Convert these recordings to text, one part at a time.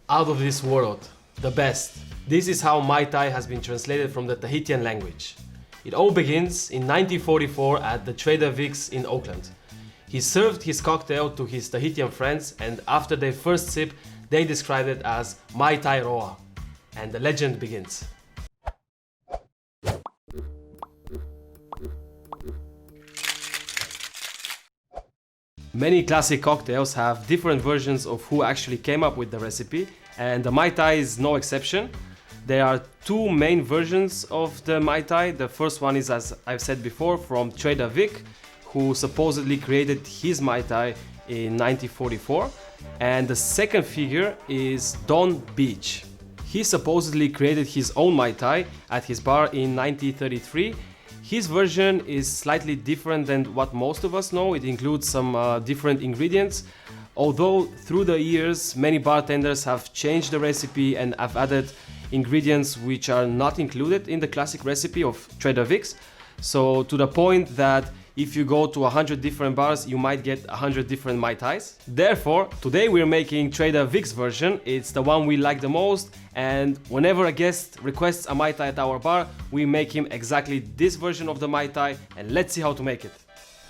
Out of this world, the best. This is how Mai Tai has been translated from the Tahitian language. It all begins in 1944 at the Trader Vic's in Oakland. He served his cocktail to his Tahitian friends, and after their first sip, they described it as Mai Tai Roa. And the legend begins. Many classic cocktails have different versions of who actually came up with the recipe, and the Mai Tai is no exception. There are two main versions of the Mai Tai. The first one is, as I've said before, from Trader Vic, who supposedly created his Mai Tai in 1944. And the second figure is Don Beach. He supposedly created his own Mai Tai at his bar in 1933. His version is slightly different than what most of us know. It includes some different ingredients. Although through the years, many bartenders have changed the recipe and have added ingredients which are not included in the classic recipe of Trader Vic's. So to the point that if you go to 100 different bars, you might get 100 different Mai Tais. Therefore, today we're making Trader Vic's version. It's the one we like the most, and whenever a guest requests a Mai Tai at our bar, we make him exactly this version of the Mai Tai, and let's see how to make it.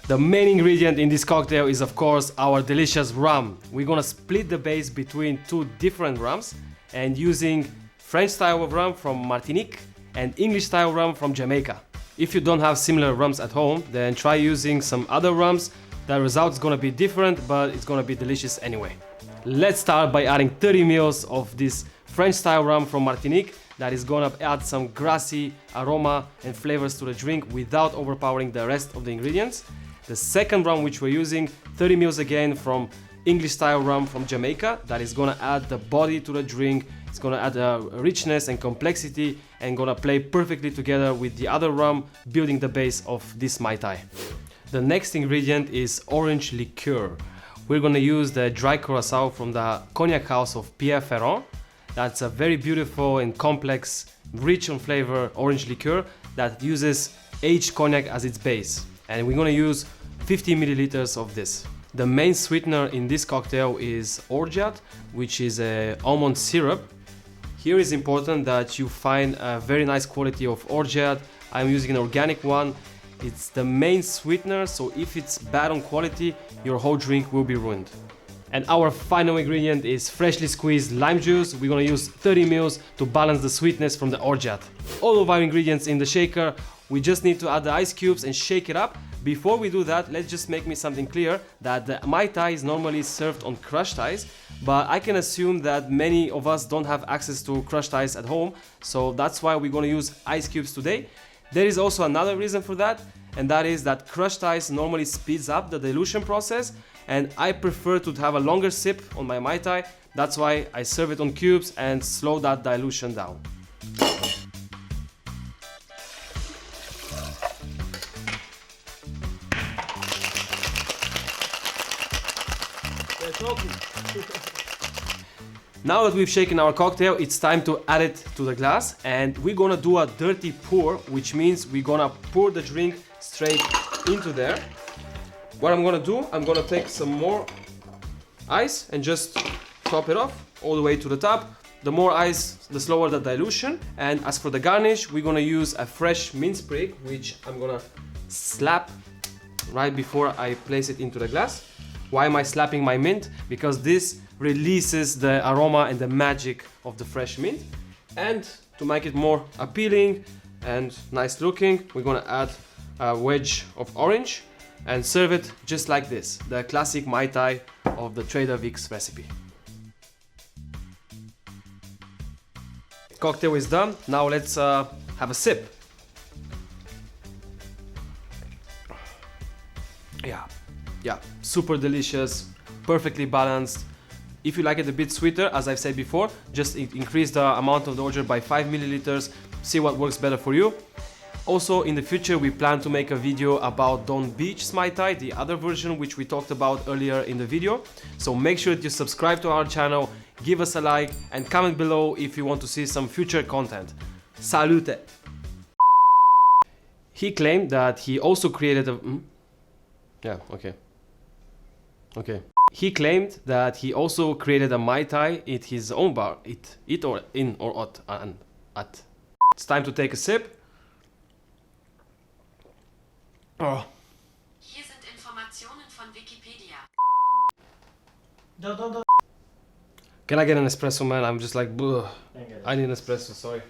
The main ingredient in this cocktail is, of course, our delicious rum. We're gonna split the base between two different rums and using French style of rum from Martinique and English style rum from Jamaica. If you don't have similar rums at home, then try using some other rums. The result is gonna be different, but it's gonna be delicious anyway. Let's start by adding 30 ml of this French style rum from Martinique that is gonna add some grassy aroma and flavors to the drink without overpowering the rest of the ingredients. The second rum which we're using, 30 ml again from English style rum from Jamaica, that is gonna add the body to the drink. It's gonna add a richness and complexity and gonna play perfectly together with the other rum, building the base of this Mai Tai. The next ingredient is orange liqueur. We're gonna use the dry curacao from the cognac house of Pierre Ferrand. That's a very beautiful and complex, rich on flavor orange liqueur that uses aged cognac as its base. And we're gonna use 50 milliliters of this. The main sweetener in this cocktail is orgeat, which is a almond syrup. Here is important that you find a very nice quality of orgeat. I'm using an organic one. It's the main sweetener, so if it's bad on quality, your whole drink will be ruined. And our final ingredient is freshly squeezed lime juice. We're gonna use 30 ml to balance the sweetness from the orgeat. All of our ingredients in the shaker. We just need to add the ice cubes and shake it up. Before we do that, let's just make me something clear that the Mai Tai is normally served on crushed ice, but I can assume that many of us don't have access to crushed ice at home, so that's why we're gonna use ice cubes today. There is also another reason for that, and that is that crushed ice normally speeds up the dilution process, and I prefer to have a longer sip on my Mai Tai. That's why I serve it on cubes and slow that dilution down. Now that we've shaken our cocktail, it's time to add it to the glass, and we're gonna do a dirty pour, which means we're gonna pour the drink straight into there. What I'm gonna do, I'm gonna take some more ice and just top it off all the way to the top. The more ice, the slower the dilution. And as for the garnish, we're gonna use a fresh mint sprig, which I'm gonna slap right before I place it into the glass. Why am I slapping my mint? Because this releases the aroma and the magic of the fresh mint. And to make it more appealing and nice looking, we're gonna add a wedge of orange and serve it just like this, the classic Mai Tai of the Trader Vic's recipe. Cocktail is done. Now let's have a sip. Yeah, super delicious, perfectly balanced. If you like it a bit sweeter, as I've said before, just increase the amount of the orgeat by 5 milliliters, see what works better for you. Also, in the future, we plan to make a video about Don Beach's Mai Tai, the other version which we talked about earlier in the video. So make sure that you subscribe to our channel, give us a like, and comment below if you want to see some future content. Salute! He claimed that he also created a... Yeah, okay. He claimed that he also created a Mai Tai at his own bar. It or in or at. It's time to take a sip. Oh. Hier sind Informationen von Wikipedia. Can I get an espresso, man? I'm just like, bleh. I need an espresso, sorry.